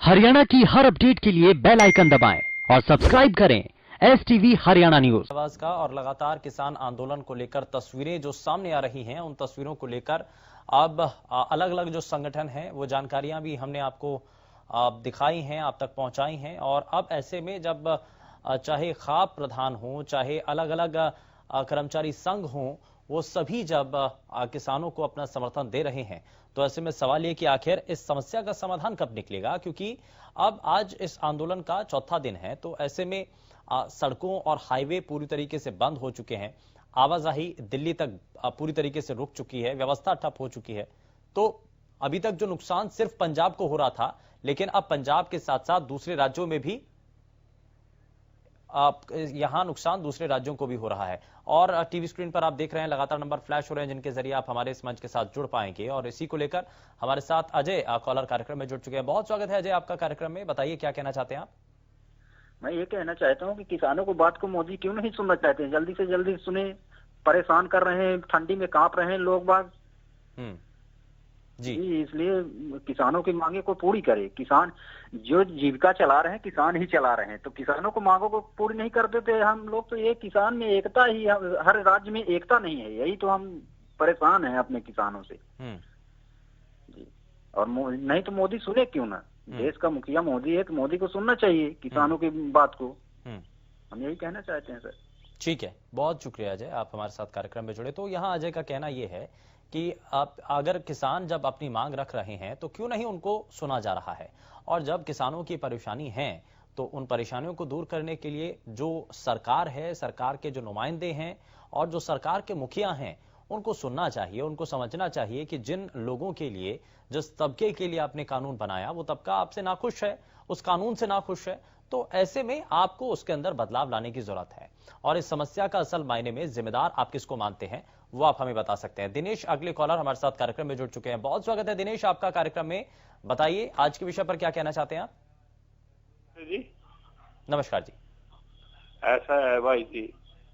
हरियाणा की हर अपडेट के लिए बेल आइकन दबाएं और सब्सक्राइब करें STV हरियाणा न्यूज। आवाज का और लगातार किसान आंदोलन को लेकर तस्वीरें जो सामने आ रही हैं, उन तस्वीरों को लेकर अब अलग अलग जो संगठन हैं वो जानकारियां भी हमने आपको दिखाई हैं, आप तक पहुंचाई हैं। और अब ऐसे में जब चाहे खाप प्रधान हो, चाहे अलग अलग कर्मचारी संघ हो, वो सभी जब किसानों को अपना समर्थन दे रहे हैं, तो ऐसे में सवाल ये कि आखिर इस समस्या का समाधान कब निकलेगा, क्योंकि अब आज इस आंदोलन का चौथा दिन है। तो ऐसे में सड़कों और हाईवे पूरी तरीके से बंद हो चुके हैं, आवाजाही दिल्ली तक पूरी तरीके से रुक चुकी है, व्यवस्था ठप हो चुकी है। तो अभी तक जो नुकसान सिर्फ पंजाब को हो रहा था, लेकिन अब पंजाब के साथ साथ दूसरे राज्यों में भी यहां नुकसान दूसरे राज्यों को भी हो रहा है। और टीवी स्क्रीन पर आप देख रहे हैं लगातार नंबर फ्लैश हो रहे हैं, जिनके जरिए आप हमारे इस मंच के साथ जुड़ पाएंगे। और इसी को लेकर हमारे साथ अजय कॉलर कार्यक्रम में जुड़ चुके हैं। बहुत स्वागत है अजय आपका कार्यक्रम में, बताइए क्या कहना चाहते हैं आप। मैं ये कहना चाहता हूँ कि किसानों को बात को मोदी क्यों नहीं सुनना चाहते हैं, जल्दी से जल्दी सुने। परेशान कर रहे हैं, ठंडी में कांप रहे हैं लोग बाग जी, इसलिए किसानों की मांगे को पूरी करे। किसान जो जीविका चला रहे हैं, किसान ही चला रहे हैं, तो किसानों को मांगों को पूरी नहीं कर देते हम लोग। तो ये किसान में एकता ही, हर राज्य में एकता नहीं है, यही तो हम परेशान हैं अपने किसानों से जी। और नहीं तो मोदी सुने क्यों ना, देश का मुखिया मोदी है, तो मोदी को सुनना चाहिए किसानों की बात को। हम यही कहना चाहते हैं सर। ठीक है, बहुत शुक्रिया अजय, आप हमारे साथ कार्यक्रम में जुड़े। तो यहाँ अजय का कहना यह है कि आप अगर किसान जब अपनी मांग रख रहे हैं तो क्यों नहीं उनको सुना जा रहा है। और जब किसानों की परेशानी है तो उन परेशानियों को दूर करने के लिए जो सरकार है, सरकार के जो नुमाइंदे हैं और जो सरकार के मुखिया हैं, उनको सुनना चाहिए, उनको समझना चाहिए कि जिन लोगों के लिए, जिस तबके के लिए आपने कानून बनाया, वो तबका आपसे नाखुश है, उस कानून से नाखुश है। तो ऐसे में आपको उसके अंदर बदलाव लाने की जरूरत है। और इस समस्या का असल मायने में जिम्मेदार आप किसको मानते हैं, वो आप हमें बता सकते हैं। दिनेश अगले कॉलर हमारे साथ कार्यक्रम में जुड़ चुके हैं। बहुत स्वागत है दिनेश आपका कार्यक्रम में, बताइए आज के विषय पर क्या कहना चाहते हैं आप। जी नमस्कार जी। ऐसा है भाई जी,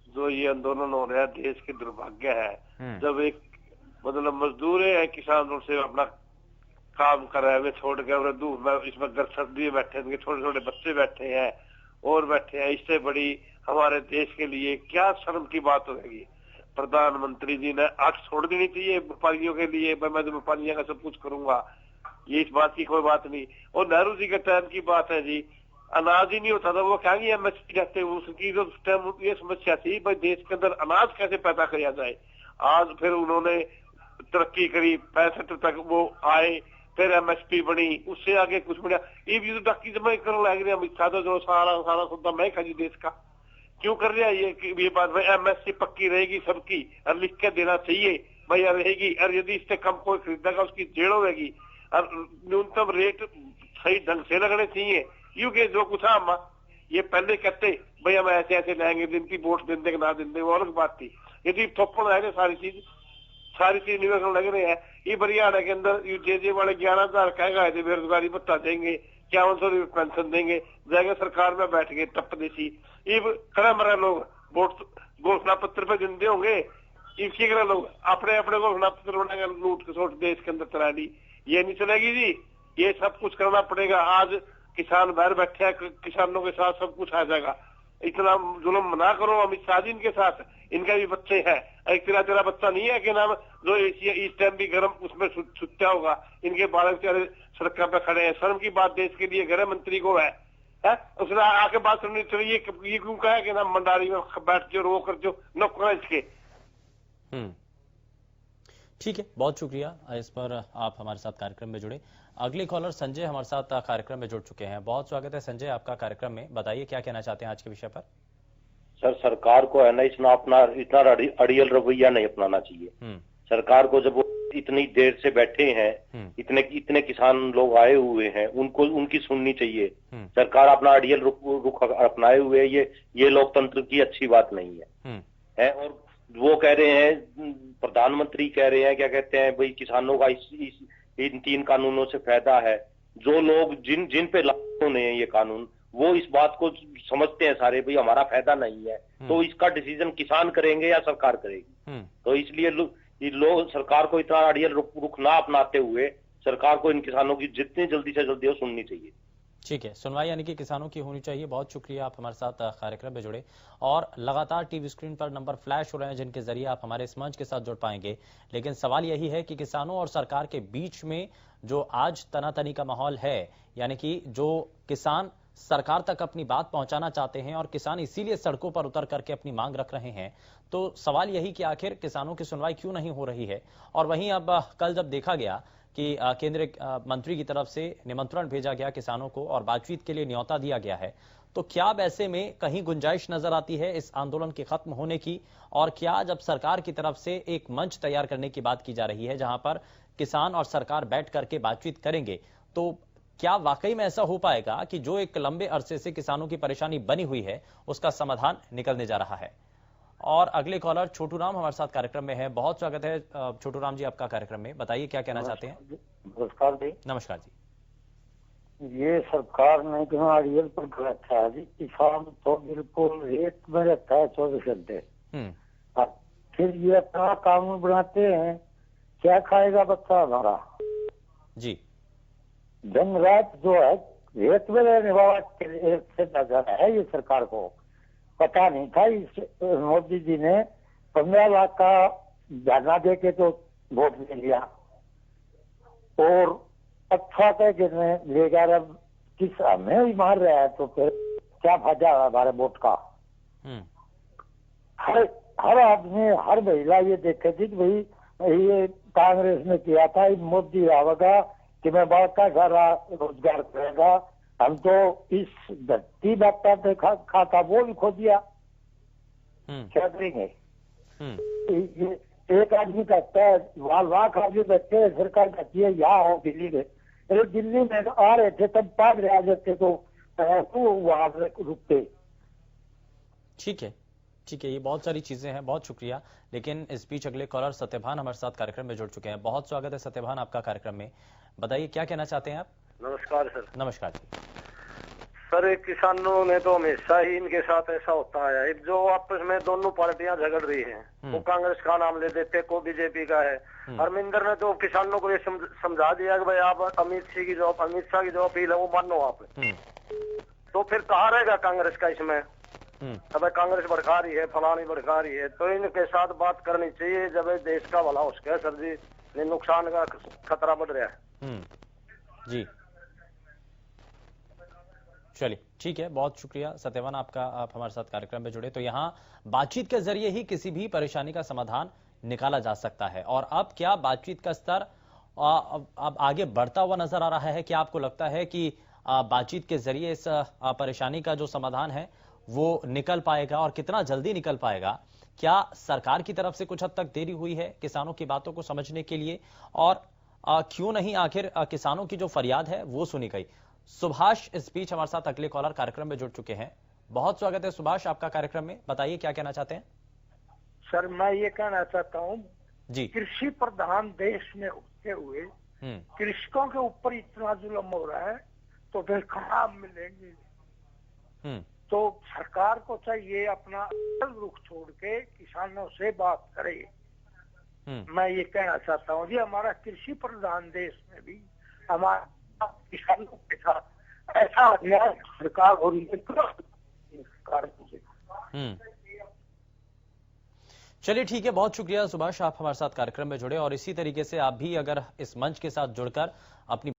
जो ये आंदोलन हो रहा है देश के दुर्भाग्य है। जब एक मतलब मजदूर है, किसान उनसे अपना काम कर रहे हैं, छोड़ के धूप में इसमें सर्दी में बैठे हैं, छोटे छोटे बच्चे बैठे हैं और बैठे हैं। इससे बड़ी हमारे देश के लिए क्या शर्म की बात होगी। प्रधानमंत्री जी ने आग छोड़ देनी चाहिए व्यापारियों के लिए, मैं तो व्यापारियों का सब कुछ करूंगा, ये इस बात की कोई बात नहीं। और नेहरू जी के टाइम की बात है जी, अनाज ही नहीं होता था, वो कहेंगे MSP कहते हैं, उसकी जो टाइम ये समस्या थी भाई देश के अंदर अनाज कैसे पैदा किया जाए। आज फिर उन्होंने तरक्की करी, 65 तक वो आए, फिर MSP बनी, उससे आगे कुछ बना। ये भी तरक्की जब मैं कर लग रही है, जो सारा सौदा मैं खाजी देश का क्यों कर रहा है ये बात भाई। MSP पक्की रहेगी सबकी और लिख के देना चाहिए भाई रहेगी, और यदि इससे कम कोई खरीदेगा उसकी जेड़ होगी। और न्यूनतम रेट सही ढंग से लगने चाहिए, क्योंकि जो कुछ हम ये पहले कहते भाई हम ऐसे ऐसे लाएंगे, दिन की वोट देंगे कि ना देंगे वो अलग बात थी। यदि थोपड़ आएंगे सारी चीज निवेशन लग रहे हैं। ये हरियाणा के अंदर जे वाले 11,000 कह गए थे बेरोजगारी भत्ता देंगे, 5100 पेंशन देंगे, जाएंगे सरकार में बैठ गए टप देसी। ये खड़ा मरा लोग वोट घोषणा पत्र पे जिंदे होंगे, इसी तरह लोग अपने अपने घोषणा पत्र बनाएंगे, लूट खसोट देश के अंदर चला दी। ये नहीं चलेगी जी, ये सब कुछ करना पड़ेगा। आज किसान बाहर बैठे हैं, किसानों के साथ सब कुछ आ जाएगा। इतना जुल्म ना करो अमित शाह जी के साथ, इनका भी बच्चे हैं। एक तेरा बच्चा नहीं है कि नाम जो इस टाइम भी गर्म उसमें सुत्ता होगा, इनके बालक बेचारे सड़क पे खड़े हैं। शर्म की बात देश के लिए गृह मंत्री को है उसने आके बात सुननी चाहिए। ये क्यों कहा कि नाम मंडारी में बैठ जो रो कर जो नौकर इसके। ठीक है, बहुत शुक्रिया, इस पर आप हमारे साथ कार्यक्रम में जुड़े। अगले कॉलर संजय हमारे साथ कार्यक्रम में जुड़ चुके हैं। बहुत स्वागत है संजय आपका कार्यक्रम में, बताइए क्या कहना चाहते हैं आज के विषय पर। सर सरकार को है ना इतना अड़ियल रवैया नहीं अपनाना चाहिए। सरकार को जब वो इतनी देर से बैठे हैं, इतने किसान लोग आए हुए हैं, उनको उनकी सुननी चाहिए। सरकार अपना अड़ियल रुख अपनाए हुए है, ये लोकतंत्र की अच्छी बात नहीं है। और वो कह रहे हैं, प्रधानमंत्री कह रहे हैं, क्या कहते हैं भाई किसानों का इन 3 कानूनों से फायदा है। जो लोग जिन पे लागू होने हैं ये कानून, वो इस बात को समझते हैं सारे भाई हमारा फायदा नहीं है, तो इसका डिसीजन किसान करेंगे या सरकार करेगी। तो इसलिए लोग सरकार को इतना अड़ियल रुख ना अपनाते हुए सरकार को इन किसानों की जितनी जल्दी से जल्दी हो सुननी चाहिए। ठीक है, सुनवाई यानी कि किसानों की होनी चाहिए। बहुत शुक्रिया, आप हमारे साथ कार्यक्रम में जुड़े और लगातार टीवी स्क्रीन पर नंबर फ्लैश हो रहे हैं जिनके जरिए आप हमारे इस मंच के साथ जुड़ पाएंगे। लेकिन सवाल यही है कि किसानों और सरकार के बीच में जो आज तनातनी का माहौल है, यानी कि जो किसान सरकार तक अपनी बात पहुंचाना चाहते हैं और किसान इसीलिए सड़कों पर उतर करके अपनी मांग रख रहे हैं, तो सवाल यही कि आखिर किसानों की सुनवाई क्यों नहीं हो रही है। और वहीं अब कल जब देखा गया कि केंद्रीय मंत्री की तरफ से निमंत्रण भेजा गया किसानों को और बातचीत के लिए न्योता दिया गया है, तो क्या अब ऐसे में कहीं गुंजाइश नजर आती है इस आंदोलन के खत्म होने की? और क्या जब सरकार की तरफ से एक मंच तैयार करने की बात की जा रही है जहां पर किसान और सरकार बैठ करके बातचीत करेंगे, तो क्या वाकई में ऐसा हो पाएगा कि जो एक लंबे अरसे से किसानों की परेशानी बनी हुई है उसका समाधान निकलने जा रहा है? और अगले कॉलर छोटू राम हमारे साथ कार्यक्रम में है। बहुत स्वागत है छोटू राम जी आपका कार्यक्रम में, बताइए क्या कहना चाहते हैं। नमस्कार जी। नमस्कार जी। ये सरकार ने कहा रियल पर गलत है जी। किसान तो बिल्कुल रेत में रहता है 24 घंटे, फिर ये अपना कानून बनाते हैं, क्या खाएगा बच्चा हमारा जी। दिन रात जो है रेत में रहने वाला से नजर है। ये सरकार को पता नहीं था। इस मोदी जी ने 15 लाख का धरना दे के तो वोट ले लिया और अच्छा कह के ले जा रहा, किस हमें ही मार रहा है, तो फिर क्या फायदा है हमारे वोट का। हर आदमी हर महिला ये देखे थी कि भाई ये कांग्रेस ने किया था, मोदी आवेगा कि मैं बहुत का सारा रोजगार करेगा। हम तो इस धरती बात खाता वो भी खो दिया, क्या करेंगे। ये एक आदमी कहता है लाख आदमी बैठे हैं, सरकार कहती है यहाँ हो दिल्ली में। अरे दिल्ली में आ रहे थे तब पाग आ जाते तो वहां रुकते। ठीक है, ठीक है, ये बहुत सारी चीजें हैं, बहुत शुक्रिया। लेकिन इस बीच अगले कॉलर सत्यभान हमारे साथ कार्यक्रम में जुड़ चुके हैं। बहुत स्वागत है सत्यभान आपका कार्यक्रम में, बताइए क्या कहना चाहते हैं आप। नमस्कार सर। नमस्कार जी। सर किसानों ने तो हमेशा ही इनके साथ ऐसा होता है, जो आपस में दोनों पार्टियां झगड़ रही हैं, वो कांग्रेस का नाम ले देते, को बीजेपी का है। हरमिंदर ने तो किसानों को ये समझा दिया कि भाई आप अमित शाह की जो अपील है वो मानो आप। तो फिर कहाँ रहेगा कांग्रेस का इसमें। अब कांग्रेस भड़का रही है, फलानी भड़का रही है, तो इनके साथ बात करनी चाहिए जब देश का भला उसके सर जी ने नुकसान का खतरा बढ़ रहा है जी। चलिए ठीक है, बहुत शुक्रिया सत्यवान आपका, आप हमारे साथ कार्यक्रम में जुड़े। तो यहाँ बातचीत के जरिए ही किसी भी परेशानी का समाधान निकाला जा सकता है। और अब क्या बातचीत का स्तर अब आगे बढ़ता हुआ नजर आ रहा है? क्या आपको लगता है कि बातचीत के जरिए इस परेशानी का जो समाधान है वो निकल पाएगा और कितना जल्दी निकल पाएगा? क्या सरकार की तरफ से कुछ हद तक देरी हुई है किसानों की बातों को समझने के लिए? और क्यों नहीं आखिर किसानों की जो फरियाद है वो सुनी गई? सुभाष इस बीच हमारे साथ अगले कॉलर कार्यक्रम में जुड़ चुके हैं। बहुत स्वागत है सुभाष आपका कार्यक्रम में, बताइए क्या कहना चाहते हैं। सर मैं ये कहना चाहता हूँ जी, कृषि प्रधान देश में होते हुए कृषकों के ऊपर इतना जुल्म हो रहा है तो फिर कहाँ मिलेंगे। तो सरकार को चाहिए अपना रुख छोड़ के किसानों से बात करे। मैं ये कहना चाहता हूँ जी, हमारा कृषि प्रधान देश में भी हमारा किसानों के साथ ऐसा अन्याय सरकार हो रही है। चलिए ठीक है, बहुत शुक्रिया सुभाष, आप हमारे साथ कार्यक्रम में जुड़े और इसी तरीके से आप भी अगर इस मंच के साथ जुड़कर अपनी